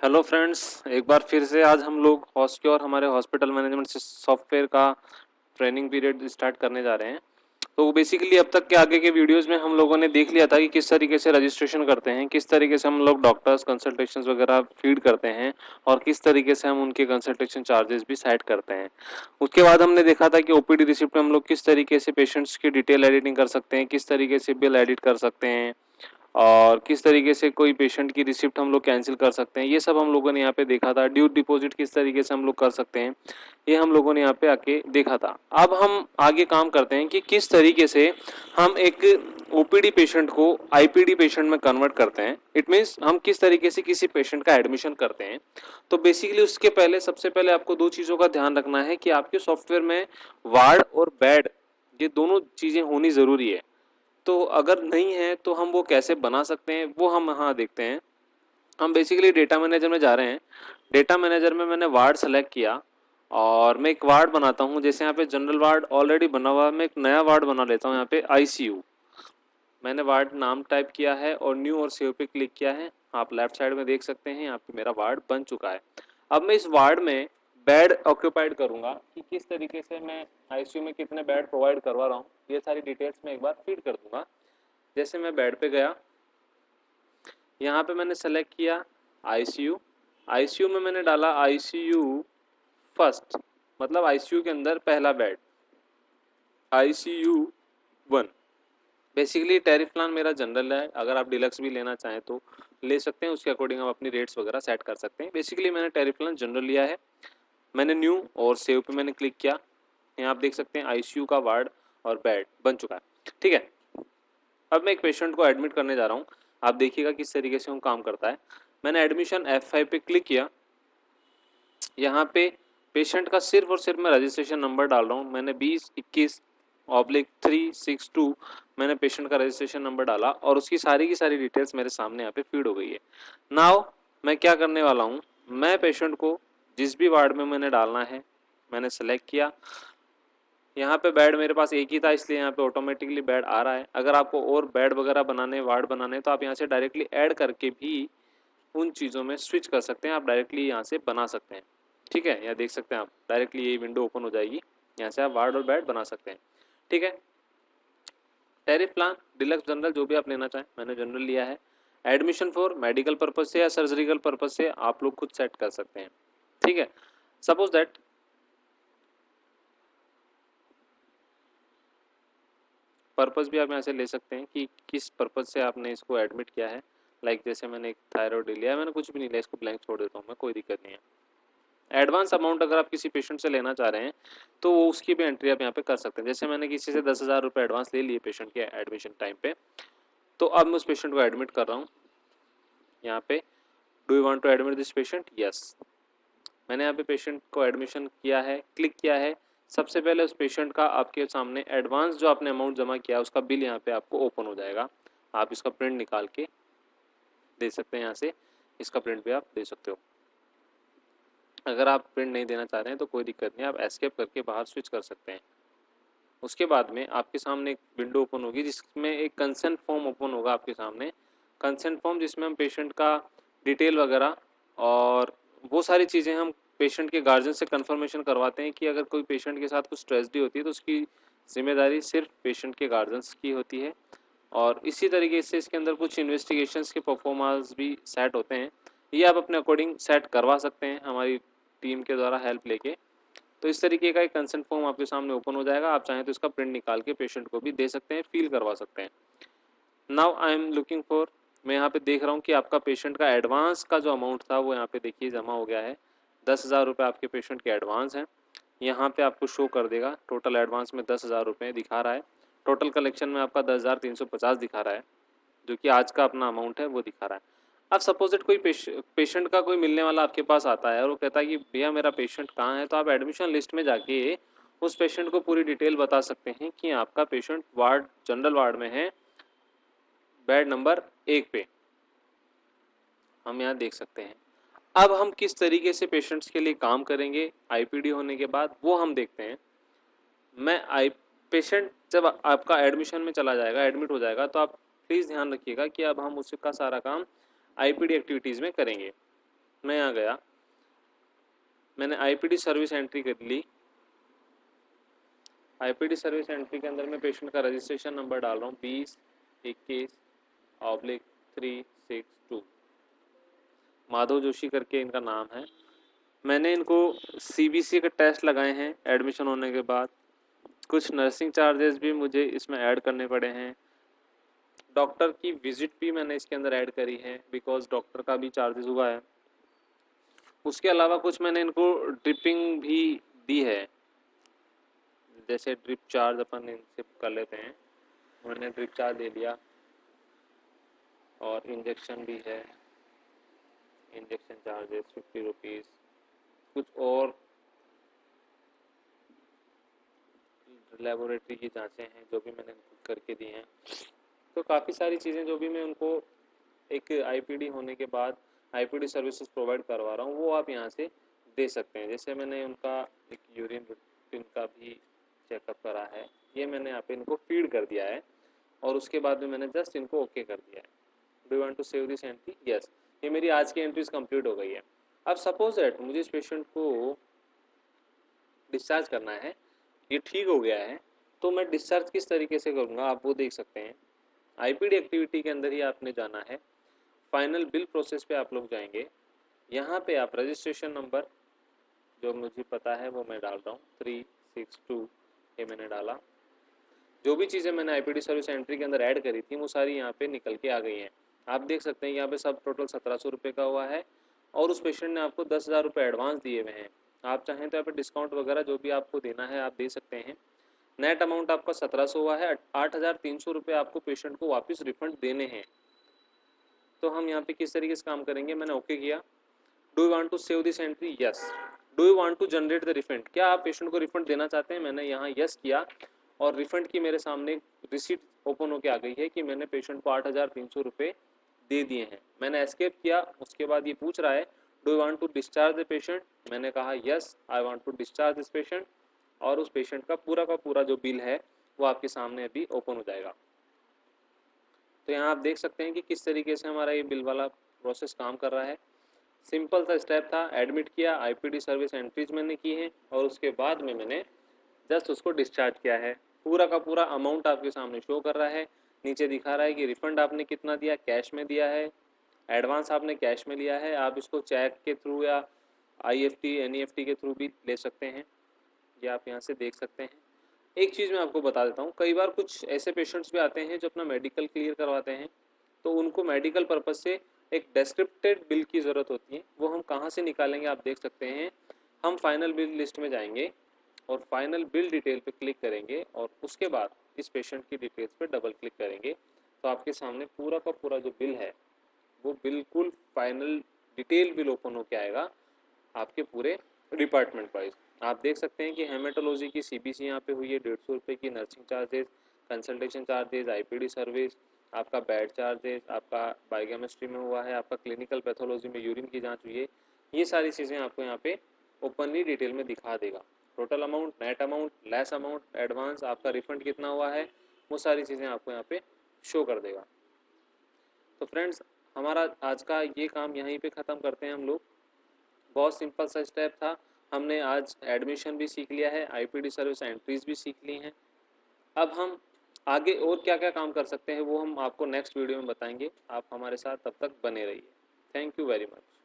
Hello friends, एक बार फिर से आज हम लोग हॉस्क्योर हमारे हॉस्पिटल मैनेजमेंट सॉफ्टवेयर का ट्रेनिंग पीरियड स्टार्ट करने जा रहे हैं। तो बेसिकली अब तक के आगे के वीडियोस में हम लोगों ने देख लिया था कि किस तरीके से रजिस्ट्रेशन करते हैं, किस तरीके से हम लोग डॉक्टर्स कंसल्टेशंस वगैरह फीड करते हैं और किस तरीके से हम उनके कंसल्टेशन चार्जेस भी सेट करते हैं। उसके बाद हमने देखा था कि ओपीडी रिसिप्ट में हम लोग किस तरीके से पेशेंट्स की डिटेल एडिटिंग कर सकते हैं, किस तरीके से बिल एडिट कर सकते हैं और किस तरीके से कोई पेशेंट की रिसिप्ट हम लोग कैंसिल कर सकते हैं। ये सब हम लोगों ने यहाँ पे देखा था। ड्यू डिपॉजिट किस तरीके से हम लोग कर सकते हैं, ये हम लोगों ने यहाँ पे आके देखा था। अब हम आगे काम करते हैं कि किस तरीके से हम एक ओपीडी पेशेंट को आईपीडी पेशेंट में कन्वर्ट करते हैं। इट मीन्स हम किस तरीके से किसी पेशेंट का एडमिशन करते हैं। तो बेसिकली उसके पहले सबसे पहले आपको दो चीज़ों का ध्यान रखना है कि आपके सॉफ्टवेयर में वार्ड और बेड, ये दोनों चीज़ें होनी ज़रूरी है। तो अगर नहीं है तो हम वो कैसे बना सकते हैं, वो हम यहाँ देखते हैं। हम बेसिकली डेटा मैनेजर में जा रहे हैं। डेटा मैनेजर में मैंने वार्ड सेलेक्ट किया और मैं एक वार्ड बनाता हूँ। जैसे यहाँ पे जनरल वार्ड ऑलरेडी बना हुआ है, मैं एक नया वार्ड बना लेता हूँ। यहाँ पे आईसीयू मैंने वार्ड नाम टाइप किया है और न्यू और सेव पे क्लिक किया है। आप लेफ्ट साइड में देख सकते हैं, यहाँ पे मेरा वार्ड बन चुका है। अब मैं इस वार्ड में बेड ऑक्यूपाइड करूंगा कि किस तरीके से मैं आईसीयू में कितने बेड प्रोवाइड करवा रहा हूँ, ये सारी डिटेल्स में एक बार फीड कर दूंगा। जैसे मैं बेड पे गया, यहाँ पे मैंने सेलेक्ट किया आईसीयू। आईसीयू में मैंने डाला आईसीयू फर्स्ट, मतलब आईसीयू के अंदर पहला bed, ICU 1। Basically tariff plan मेरा जनरल है, अगर आप डिलक्स भी लेना चाहें तो ले सकते हैं। उसके अकॉर्डिंग आप अपनी रेट्स वगैरह सेट कर सकते हैं। बेसिकली मैंने टैरिफ प्लान जनरल लिया है। मैंने न्यू और सेव पे मैंने क्लिक किया। यहाँ आप देख सकते हैं आईसीयू का वार्ड और बेड बन चुका है। ठीक है, अब मैं एक पेशेंट को एडमिट करने जा रहा हूँ। आप देखिएगा किस तरीके से वो काम करता है। मैंने एडमिशन F5 पे क्लिक किया। यहाँ पे पेशेंट का सिर्फ और सिर्फ मैं रजिस्ट्रेशन नंबर डाल रहा हूँ। मैंने 2021/362 मैंने पेशेंट का रजिस्ट्रेशन नंबर डाला और उसकी सारी की सारी डिटेल्स मेरे सामने यहाँ पे फीड हो गई है। नाउ मैं क्या करने वाला हूँ, मैं पेशेंट को जिस भी वार्ड में मैंने डालना है मैंने सेलेक्ट किया। यहाँ पे बेड मेरे पास एक ही था, इसलिए यहाँ पे ऑटोमेटिकली बेड आ रहा है। अगर आपको और बेड वगैरह बनाने, वार्ड बनाने, तो आप यहाँ से डायरेक्टली ऐड करके भी उन चीज़ों में स्विच कर सकते हैं। आप डायरेक्टली यहाँ से बना सकते हैं। ठीक है, यहाँ देख सकते हैं आप, डायरेक्टली ये विंडो ओपन हो जाएगी। यहाँ से आप वार्ड और बेड बना सकते हैं। ठीक है, टैरिफ प्लान डिलक्स जनरल जो भी आप लेना चाहें, मैंने जनरल लिया है। एडमिशन फॉर मेडिकल पर्पज से या सर्जरिकल पर्पज से आप लोग खुद सेट कर सकते हैं। ठीक है, सपोज दैट पर्पस भी आप यहाँ से ले सकते हैं कि किस पर्पज से आपने इसको एडमिट किया है। लाइक जैसे मैंने एक थायराइड लिया है, मैंने कुछ भी नहीं लिया, इसको ब्लैंक छोड़ देता हूँ मैं, कोई दिक्कत नहीं है। एडवांस अमाउंट अगर आप किसी पेशेंट से लेना चाह रहे हैं तो वो उसकी भी एंट्री आप यहाँ पे कर सकते हैं। जैसे मैंने किसी से 10,000 रुपये एडवांस ले लिए पेशेंट के एडमिशन टाइम पे, तो अब मैं उस पेशेंट को एडमिट कर रहा हूँ। यहाँ पे do you want to admit this patient, yes. मैंने यहाँ पे पेशेंट को एडमिशन किया है, क्लिक किया है। सबसे पहले उस पेशेंट का आपके सामने एडवांस जो आपने अमाउंट जमा किया उसका बिल यहाँ पे आपको ओपन हो जाएगा। आप इसका प्रिंट निकाल के दे सकते हैं। यहाँ से इसका प्रिंट भी आप दे सकते हो। अगर आप प्रिंट नहीं देना चाह रहे हैं तो कोई दिक्कत नहीं, आप एस्केप करके बाहर स्विच कर सकते हैं। उसके बाद में आपके सामने एक विंडो ओपन होगी जिसमें एक कंसेंट फॉर्म ओपन होगा आपके सामने। कंसेंट फॉर्म जिसमें हम पेशेंट का डिटेल वगैरह और वो सारी चीज़ें हम पेशेंट के गार्जियन से कंफर्मेशन करवाते हैं कि अगर कोई पेशेंट के साथ कुछ ट्रेजेडी होती है तो उसकी जिम्मेदारी सिर्फ पेशेंट के गार्जियंस की होती है। और इसी तरीके से इसके अंदर कुछ इन्वेस्टिगेशंस के परफॉर्मेंस भी सेट होते हैं। ये आप अपने अकॉर्डिंग सेट करवा सकते हैं हमारी टीम के द्वारा हेल्प लेके। तो इस तरीके का एक कंसेंट फॉर्म आपके सामने ओपन हो जाएगा। आप चाहें तो इसका प्रिंट निकाल के पेशेंट को भी दे सकते हैं, फील करवा सकते हैं। Now I am looking for, मैं यहाँ पे देख रहा हूँ कि आपका पेशेंट का एडवांस का जो अमाउंट था वो यहाँ पे देखिए जमा हो गया है। 10,000 रुपये आपके पेशेंट के एडवांस हैं। यहाँ पे आपको शो कर देगा टोटल एडवांस में 10,000 रुपये दिखा रहा है। टोटल कलेक्शन में आपका 10,350 दिखा रहा है, जो कि आज का अपना अमाउंट है वो दिखा रहा है। अब सपोज इट कोई पेशेंट का कोई मिलने वाला आपके पास आता है और वो कहता है कि भैया मेरा पेशेंट कहाँ है, तो आप एडमिशन लिस्ट में जाके उस पेशेंट को पूरी डिटेल बता सकते हैं कि आपका पेशेंट वार्ड जनरल वार्ड में है, बेड नंबर 1 पे। हम यहाँ देख सकते हैं। अब हम किस तरीके से पेशेंट्स के लिए काम करेंगे आईपीडी होने के बाद, वो हम देखते हैं। मैं आई पेशेंट जब आपका एडमिशन में चला जाएगा, एडमिट हो जाएगा, तो आप प्लीज़ ध्यान रखिएगा कि अब हम उसका सारा काम आईपीडी एक्टिविटीज़ में करेंगे। मैं यहाँ गया, मैंने आईपीडी सर्विस एंट्री कर ली। आईपीडी सर्विस एंट्री के अंदर मैं पेशेंट का रजिस्ट्रेशन नंबर डाल रहा हूँ 2021/362। माधव जोशी करके इनका नाम है। मैंने इनको सीबीसी के टेस्ट लगाए हैं एडमिशन होने के बाद। कुछ नर्सिंग चार्जेस भी मुझे इसमें ऐड करने पड़े हैं। डॉक्टर की विजिट भी मैंने इसके अंदर ऐड करी है, बिकॉज डॉक्टर का भी चार्जेस हुआ है। उसके अलावा कुछ मैंने इनको ड्रिपिंग भी दी है, जैसे ड्रिप चार्ज अपन इनसे कर लेते हैं। मैंने ड्रिप चार्ज दे दिया, और इंजेक्शन भी है, इंजेक्शन चार्जेस 50 रुपीज़। कुछ और लेबोरेटरी की जांचें हैं जो भी मैंने करके दी हैं। तो काफ़ी सारी चीज़ें जो भी मैं उनको एक आईपीडी होने के बाद आईपीडी सर्विसेज प्रोवाइड करवा रहा हूँ, वो आप यहाँ से दे सकते हैं। जैसे मैंने उनका एक यूरिन रूटीन का भी चेकअप करा है, ये मैंने यहाँ पे इनको फीड कर दिया है, और उसके बाद में मैंने जस्ट इनको ओके कर दिया है। Do you want to save this entry? Yes. ये मेरी आज की एंट्रीज कंप्लीट हो गई है। अब सपोज दैट मुझे इस पेशेंट को डिस्चार्ज करना है, ये ठीक हो गया है, तो मैं डिस्चार्ज किस तरीके से करूँगा आप वो देख सकते हैं। आईपीडी एक्टिविटी के अंदर ही आपने जाना है, फाइनल बिल प्रोसेस पे आप लोग जाएंगे। यहाँ पे आप रजिस्ट्रेशन नंबर जो मुझे पता है वो मैं डाल रहा हूँ 362, ये मैंने डाला। जो भी चीज़ें मैंने आईपीडी सर्विस एंट्री के अंदर ऐड करी थी वो सारी यहाँ पे निकल के आ गई हैं। आप देख सकते हैं यहाँ पे सब टोटल 1700 रुपये का हुआ है, और उस पेशेंट ने आपको 10,000 रुपये एडवांस दिए हुए हैं। आप चाहें तो यहाँ पे डिस्काउंट वगैरह जो भी आपको देना है आप दे सकते हैं। नेट अमाउंट आपका 1700 हुआ है। 8,300 रुपये आपको पेशेंट को वापस रिफंड देने हैं। तो हम यहाँ पे किस तरीके से काम करेंगे, मैंने ओके किया। Do you want to save this entry? Yes. Do you want to generate the refund? क्या आप पेशेंट को रिफंड देना चाहते हैं? मैंने यहाँ यस किया, और रिफंड की मेरे सामने रिसीट ओपन होकर आ गई है कि मैंने पेशेंट को 8,300 रुपये दे दिए हैं। मैंने एस्केप किया। उसके बाद ये पूछ रहा है do you want to discharge the patient? मैंने कहा yes, I want to discharge this patient, और उस पेशेंट का पूरा जो बिल है वो आपके सामने अभी ओपन हो जाएगा। तो यहाँ आप देख सकते हैं कि किस तरीके से हमारा ये बिल वाला प्रोसेस काम कर रहा है। सिंपल सा स्टेप था, एडमिट किया, आईपीडी सर्विस एंट्रीज मैंने की है, और उसके बाद में मैंने जस्ट उसको डिस्चार्ज किया है। पूरा का पूरा अमाउंट आपके सामने शो कर रहा है। नीचे दिखा रहा है कि रिफंड आपने कितना दिया, कैश में दिया है, एडवांस आपने कैश में लिया है। आप इसको चेक के थ्रू या आईएफटी एनईएफटी के थ्रू भी ले सकते हैं, ये आप यहाँ से देख सकते हैं। एक चीज़ मैं आपको बता देता हूँ, कई बार कुछ ऐसे पेशेंट्स भी आते हैं जो अपना मेडिकल क्लियर करवाते हैं, तो उनको मेडिकल पर्पज से एक डिस्क्रिप्टेड बिल की ज़रूरत होती है। वो हम कहाँ से निकालेंगे आप देख सकते हैं। हम फाइनल बिल लिस्ट में जाएंगे, और फाइनल बिल डिटेल पे क्लिक करेंगे, और उसके बाद इस पेशेंट की डिटेल्स पे डबल क्लिक करेंगे, तो आपके सामने पूरा का पूरा जो बिल है वो बिल्कुल फाइनल डिटेल बिल ओपन होके आएगा आपके पूरे डिपार्टमेंट वाइज। आप देख सकते हैं कि हेमेटोलॉजी की सीबीसी यहाँ पे हुई है 150 रुपये की, nursing charges, consultation charges, IPD service, आपका बेड चार्जेस, आपका बायोकेमिस्ट्री में हुआ है, आपका क्लिनिकल पैथोलॉजी में यूरिन की जांच हुई है। ये सारी चीज़ें आपको यहाँ पे ओपनली डिटेल में दिखा देगा। Total amount, net amount, less amount, advance, आपका रिफंड कितना हुआ है, वो सारी चीज़ें आपको यहाँ पे शो कर देगा। तो फ्रेंड्स, हमारा आज का ये काम यहीं पे ख़त्म करते हैं हम लोग। बहुत सिंपल सा स्टेप था। हमने आज एडमिशन भी सीख लिया है, आईपीडी सर्विस एंट्रीज भी सीख ली हैं। अब हम आगे और क्या क्या काम कर सकते हैं वो हम आपको नेक्स्ट वीडियो में बताएंगे। आप हमारे साथ तब तक बने रहिए। Thank you very much.